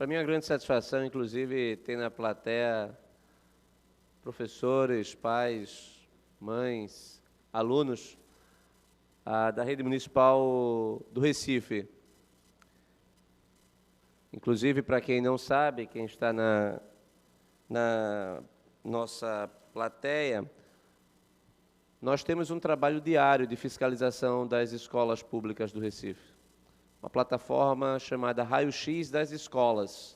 Para mim é uma grande satisfação, inclusive, ter na plateia professores, pais, mães, alunos da Rede Municipal do Recife. Inclusive, para quem não sabe, quem está na nossa plateia, nós temos um trabalho diário de fiscalização das escolas públicas do Recife. Uma plataforma chamada Raio-X das Escolas.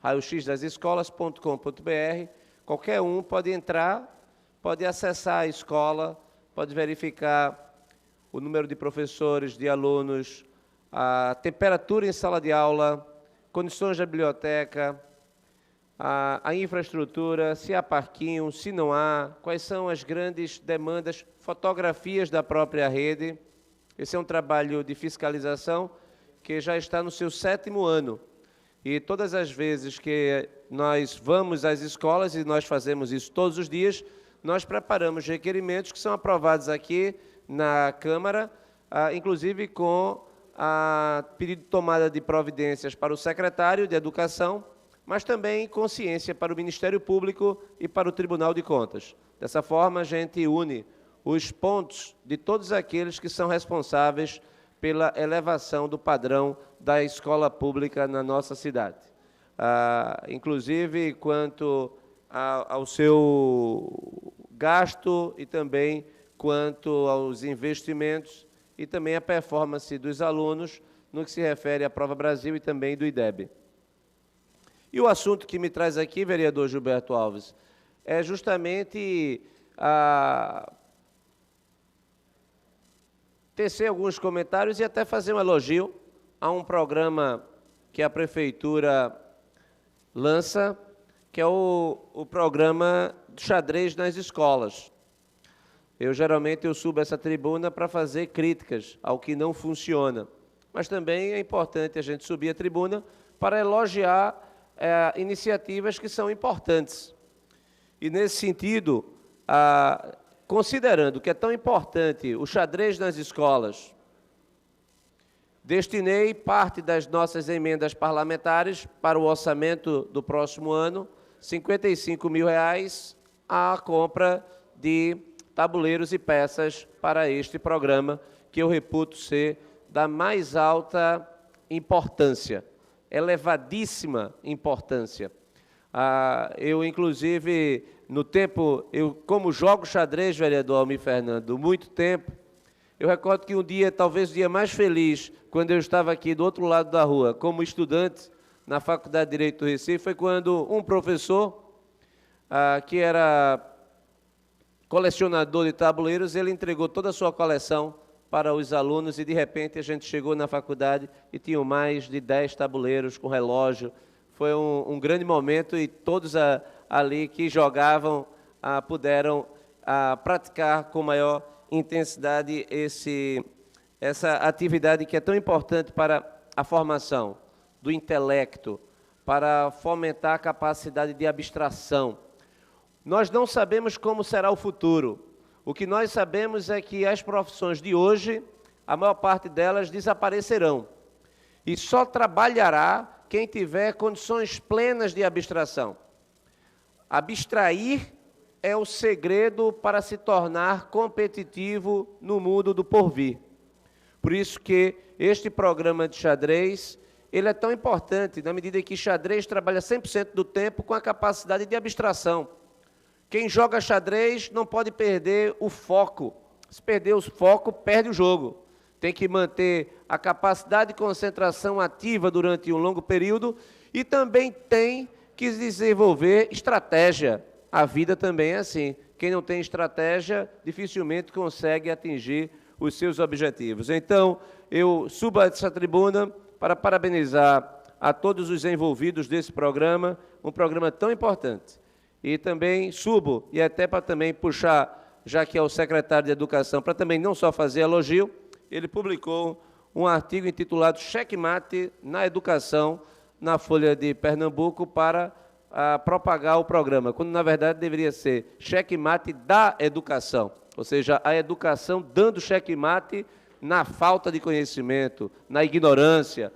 raioxdasescolas.com.br. Qualquer um pode entrar, pode acessar a escola, pode verificar o número de professores, de alunos, a temperatura em sala de aula, condições da biblioteca, a infraestrutura, se há parquinho, se não há, quais são as grandes demandas, fotografias da própria rede. Esse é um trabalho de fiscalização que já está no seu 7º ano. E todas as vezes que nós vamos às escolas, e nós fazemos isso todos os dias, nós preparamos requerimentos que são aprovados aqui na Câmara, inclusive com pedido de tomada de providências para o secretário de Educação, mas também consciência para o Ministério Público e para o Tribunal de Contas. Dessa forma, a gente une os pontos de todos aqueles que são responsáveis pela elevação do padrão da escola pública na nossa cidade. Inclusive, quanto ao seu gasto e também quanto aos investimentos e também a performance dos alunos no que se refere à Prova Brasil e também do IDEB. E o assunto que me traz aqui, vereador Gilberto Alves, é justamente tecer alguns comentários e até fazer um elogio a um programa que a Prefeitura lança, que é o programa do xadrez nas escolas. Geralmente, eu subo essa tribuna para fazer críticas ao que não funciona, mas também é importante a gente subir a tribuna para elogiar iniciativas que são importantes. E, nesse sentido, considerando que é tão importante o xadrez nas escolas, destinei parte das nossas emendas parlamentares para o orçamento do próximo ano, R$55 mil, à compra de tabuleiros e peças para este programa, que eu reputo ser da mais alta importância, elevadíssima importância. Eu, inclusive, no tempo, como jogo xadrez, vereador Almir Fernando, muito tempo, eu recordo que um dia, talvez o dia mais feliz, quando eu estava aqui do outro lado da rua, como estudante na Faculdade de Direito do Recife, foi quando um professor, que era colecionador de tabuleiros, ele entregou toda a sua coleção para os alunos e, de repente, a gente chegou na faculdade e tinham mais de 10 tabuleiros com relógio. Foi um grande momento e todos ali que jogavam puderam praticar com maior intensidade essa atividade que é tão importante para a formação do intelecto, para fomentar a capacidade de abstração. Nós não sabemos como será o futuro. O que nós sabemos é que as profissões de hoje, a maior parte delas desaparecerão. E só trabalhará quem tiver condições plenas de abstração. Abstrair é o segredo para se tornar competitivo no mundo do porvir. Por isso que este programa de xadrez, ele é tão importante, na medida em que xadrez trabalha 100% do tempo com a capacidade de abstração. Quem joga xadrez não pode perder o foco. Se perder o foco, perde o jogo. Tem que manter a capacidade de concentração ativa durante um longo período e também tem que desenvolver estratégia. A vida também é assim. Quem não tem estratégia, dificilmente consegue atingir os seus objetivos. Então, eu subo a essa tribuna para parabenizar a todos os envolvidos desse programa, um programa tão importante. E também subo, e até para também puxar, já que é o secretário de Educação, para também não só fazer elogio, ele publicou um artigo intitulado Checkmate na Educação, na Folha de Pernambuco, para propagar o programa, quando, na verdade, deveria ser Checkmate da Educação, ou seja, a educação dando checkmate na falta de conhecimento, na ignorância.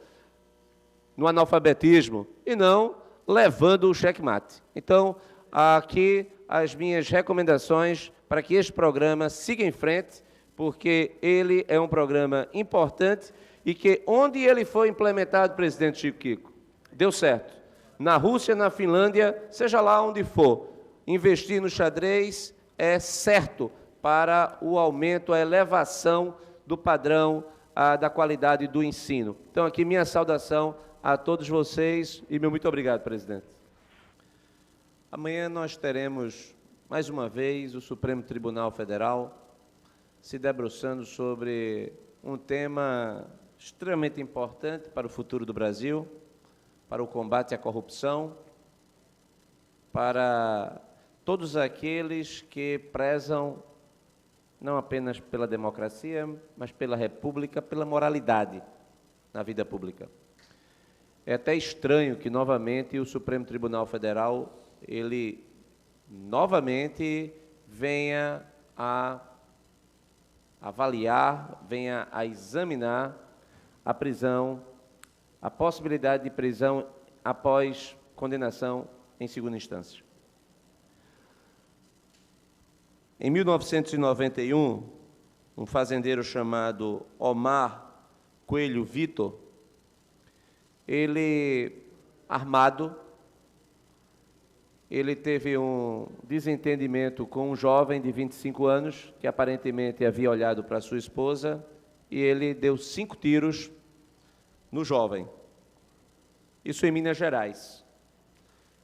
no analfabetismo e não levando o checkmate. Então, aqui as minhas recomendações para que este programa siga em frente, porque ele é um programa importante e que, onde ele foi implementado, presidente Chico Kiko, deu certo. Na Rússia, na Finlândia, seja lá onde for, investir no xadrez é certo para o aumento, a elevação do padrão da qualidade do ensino. Então, aqui minha saudação a todos vocês e meu muito obrigado, presidente. Amanhã nós teremos, mais uma vez, o Supremo Tribunal Federal se debruçando sobre um tema extremamente importante para o futuro do Brasil, para o combate à corrupção, para todos aqueles que prezam não apenas pela democracia, mas pela república, pela moralidade na vida pública. É até estranho que, novamente, o Supremo Tribunal Federal, ele, novamente, venha a avaliar, venha a examinar a prisão, a possibilidade de prisão após condenação em segunda instância. Em 1991, um fazendeiro chamado Omar Coelho Vitor, ele, armado, ele teve um desentendimento com um jovem de 25 anos, que aparentemente havia olhado para sua esposa, e ele deu 5 tiros no jovem. Isso em Minas Gerais.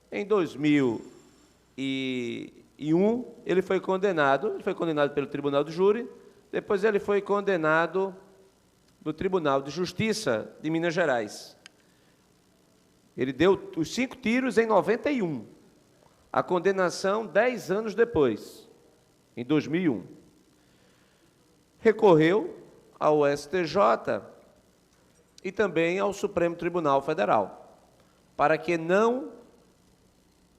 Em 2001, ele foi condenado pelo Tribunal do Júri, depois ele foi condenado no Tribunal de Justiça de Minas Gerais. Ele deu os 5 tiros em 91. A condenação 10 anos depois, em 2001. Recorreu ao STJ e também ao Supremo Tribunal Federal, para que não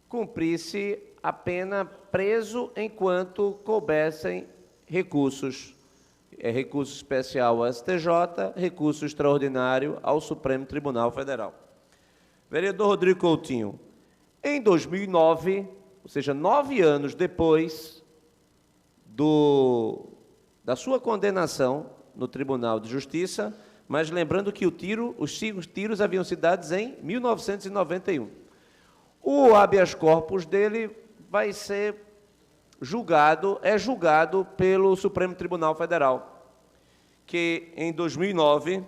cumprisse a pena preso enquanto coubessem recursos. Recurso especial ao STJ, recurso extraordinário ao Supremo Tribunal Federal. Vereador Rodrigo Coutinho, em 2009, ou seja, 9 anos depois da sua condenação no Tribunal de Justiça, mas lembrando que os 5 tiros haviam sido dados em 1991. O habeas corpus dele vai ser julgado pelo Supremo Tribunal Federal, que em 2009,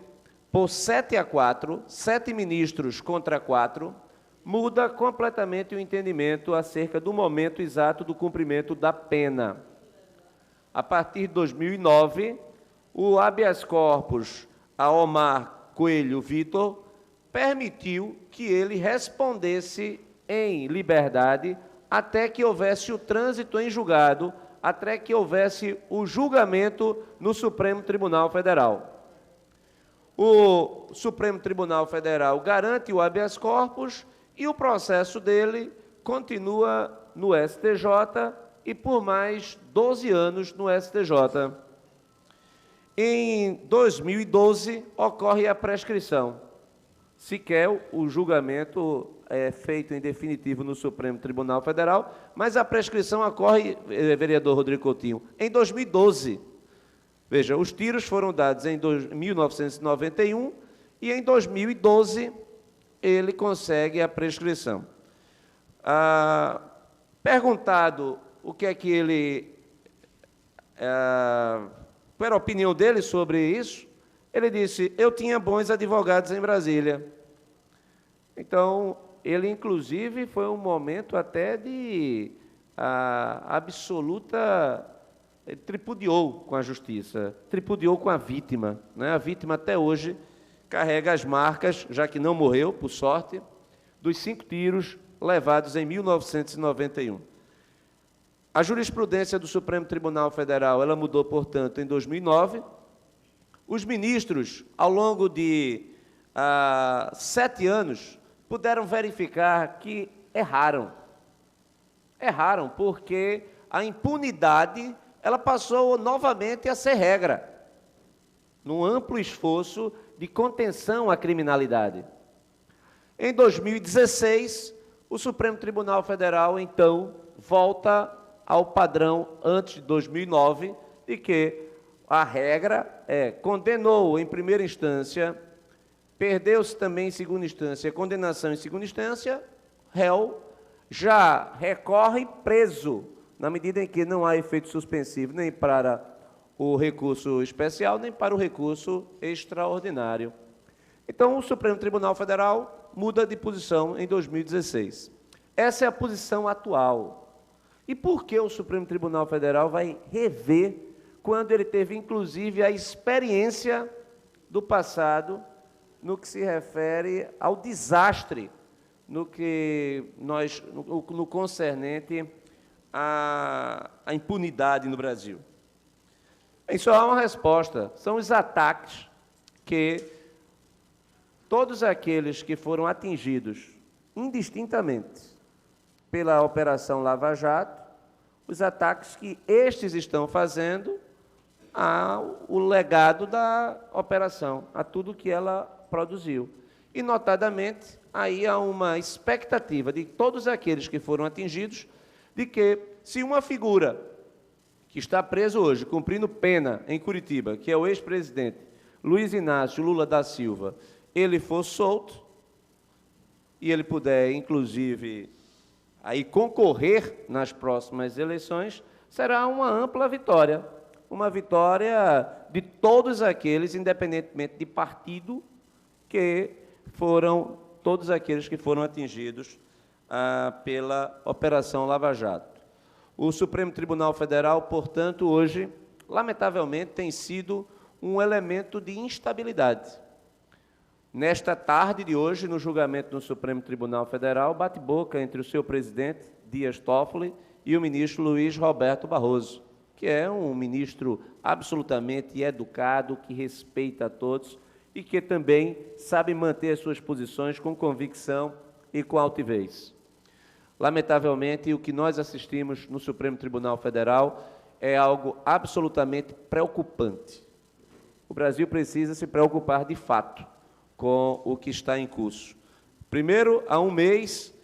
por 7-4, 7 ministros contra 4, muda completamente o entendimento acerca do momento exato do cumprimento da pena. A partir de 2009, o habeas corpus a Omar Coelho Vitor permitiu que ele respondesse em liberdade até que houvesse o trânsito em julgado, até que houvesse o julgamento no Supremo Tribunal Federal. O Supremo Tribunal Federal garante o habeas corpus e o processo dele continua no STJ e por mais 12 anos no STJ. Em 2012, ocorre a prescrição. Sequer o julgamento é feito em definitivo no Supremo Tribunal Federal, mas a prescrição ocorre, vereador Rodrigo Coutinho, em 2012. Veja, os tiros foram dados em 1991 e em 2012 ele consegue a prescrição. Perguntado o que é que ele... qual era a opinião dele sobre isso, ele disse, eu tinha bons advogados em Brasília. Então, ele, inclusive, foi um momento até de absoluta... Ele tripudiou com a justiça, tripudiou com a vítima, né? A vítima, até hoje, carrega as marcas, já que não morreu, por sorte, dos 5 tiros levados em 1991. A jurisprudência do Supremo Tribunal Federal, ela mudou, portanto, em 2009. Os ministros, ao longo de 7 anos, puderam verificar que erraram. Erraram porque a impunidade, ela passou novamente a ser regra, num amplo esforço de contenção à criminalidade. Em 2016, o Supremo Tribunal Federal, então, volta ao padrão antes de 2009, de que a regra condenou em primeira instância, perdeu-se também em segunda instância, condenação em segunda instância, réu já recorre preso, na medida em que não há efeito suspensivo nem para o recurso especial, nem para o recurso extraordinário. Então, o Supremo Tribunal Federal muda de posição em 2016. Essa é a posição atual. E por que o Supremo Tribunal Federal vai rever quando ele teve, inclusive, a experiência do passado no que se refere ao desastre no concernente à impunidade no Brasil? Bem, só há uma resposta. São os ataques que todos aqueles que foram atingidos indistintamente pela Operação Lava Jato, os ataques que estes estão fazendo ao legado da operação, a tudo que ela produziu. E, notadamente, aí há uma expectativa de todos aqueles que foram atingidos de que, se uma figura que está preso hoje, cumprindo pena em Curitiba, que é o ex-presidente Luiz Inácio Lula da Silva, ele for solto e ele puder, inclusive, aí concorrer nas próximas eleições, será uma ampla vitória. Uma vitória de todos aqueles, independentemente de partido, que foram todos aqueles que foram atingidos pela Operação Lava Jato. O Supremo Tribunal Federal, portanto, hoje, lamentavelmente, tem sido um elemento de instabilidade. Nesta tarde de hoje, no julgamento do Supremo Tribunal Federal, bate-boca entre o seu presidente, Dias Toffoli, e o ministro Luiz Roberto Barroso, que é um ministro absolutamente educado, que respeita a todos e que também sabe manter as suas posições com convicção e com altivez. Lamentavelmente, o que nós assistimos no Supremo Tribunal Federal é algo absolutamente preocupante. O Brasil precisa se preocupar de fato com o que está em curso. Primeiro, há um mês,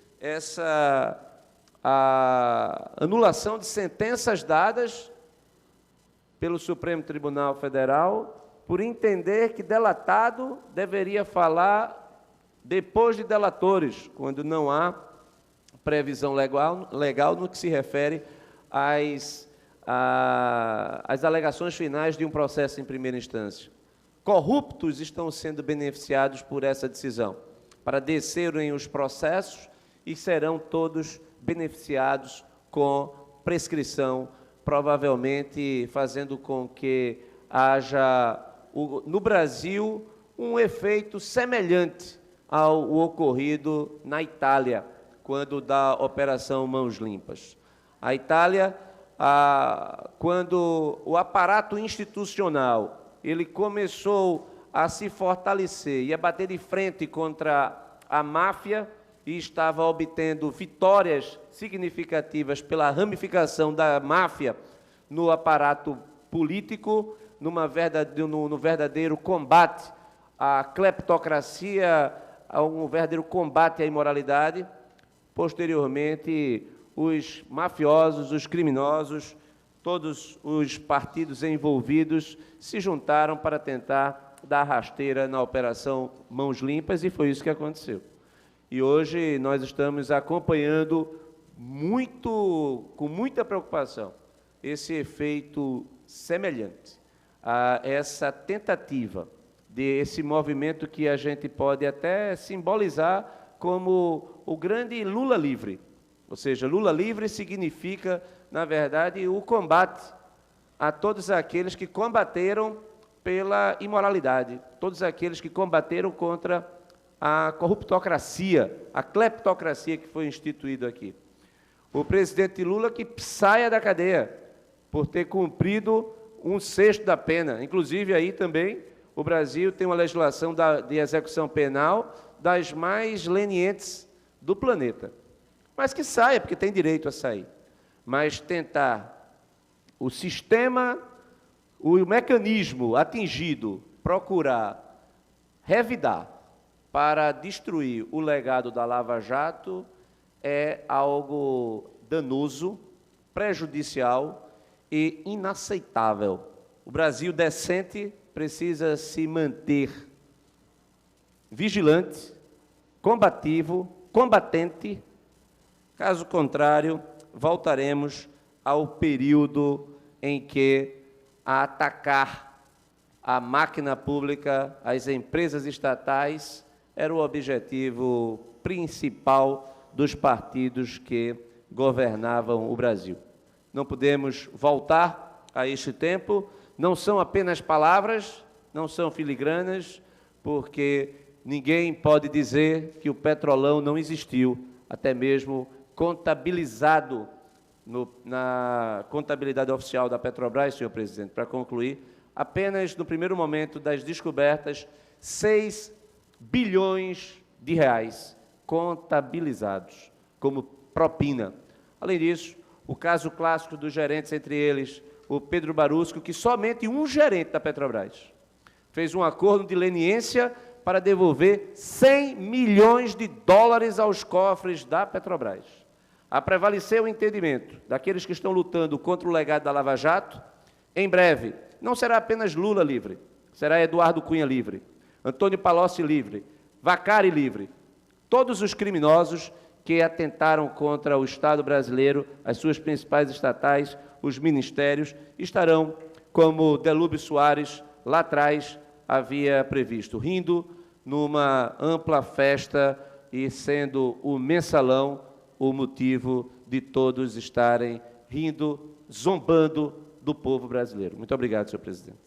a anulação de sentenças dadas pelo Supremo Tribunal Federal por entender que delatado deveria falar depois de delatores, quando não há previsão legal no que se refere às alegações finais de um processo em primeira instância. Corruptos estão sendo beneficiados por essa decisão, para descerem os processos e serão todos beneficiados com prescrição, provavelmente fazendo com que haja, no Brasil, um efeito semelhante ao ocorrido na Itália, quando da Operação Mãos Limpas. A Itália, quando o aparato institucional ele começou a se fortalecer e a bater de frente contra a máfia e estava obtendo vitórias significativas pela ramificação da máfia no aparato político, no verdadeiro combate à cleptocracia, a um verdadeiro combate à imoralidade. Posteriormente, os mafiosos, os criminosos, todos os partidos envolvidos se juntaram para tentar dar rasteira na Operação Mãos Limpas, e foi isso que aconteceu. E hoje nós estamos acompanhando com muita preocupação esse efeito semelhante a essa tentativa desse movimento que a gente pode até simbolizar como o grande Lula livre. Ou seja, Lula livre significa, na verdade, o combate a todos aqueles que combateram pela imoralidade, todos aqueles que combateram contra a corruptocracia, a cleptocracia que foi instituída aqui. O presidente Lula que saia da cadeia por ter cumprido 1/6 da pena. Inclusive, aí também, o Brasil tem uma legislação de execução penal das mais lenientes do planeta. Mas que saia, porque tem direito a sair. Mas tentar o sistema, o mecanismo atingido, procurar revidar, para destruir o legado da Lava Jato é algo danoso, prejudicial e inaceitável. O Brasil decente precisa se manter vigilante, combativo, combatente. Caso contrário, voltaremos ao período em que atacar a máquina pública, as empresas estatais, era o objetivo principal dos partidos que governavam o Brasil. Não podemos voltar a este tempo, não são apenas palavras, não são filigranas, porque ninguém pode dizer que o Petrolão não existiu, até mesmo contabilizado na contabilidade oficial da Petrobras, senhor presidente, para concluir, apenas no primeiro momento das descobertas, 6 bilhões de reais contabilizados como propina. Além disso, o caso clássico dos gerentes, entre eles o Pedro Barusco, que somente um gerente da Petrobras fez um acordo de leniência para devolver 100 milhões de dólares aos cofres da Petrobras. A prevalecer o entendimento daqueles que estão lutando contra o legado da Lava Jato, em breve, não será apenas Lula livre, será Eduardo Cunha livre, Antônio Palocci livre, Vacari livre. Todos os criminosos que atentaram contra o Estado brasileiro, as suas principais estatais, os ministérios, estarão, como Delúbio Soares, lá atrás, havia previsto, rindo numa ampla festa e sendo o mensalão o motivo de todos estarem rindo, zombando do povo brasileiro. Muito obrigado, senhor presidente.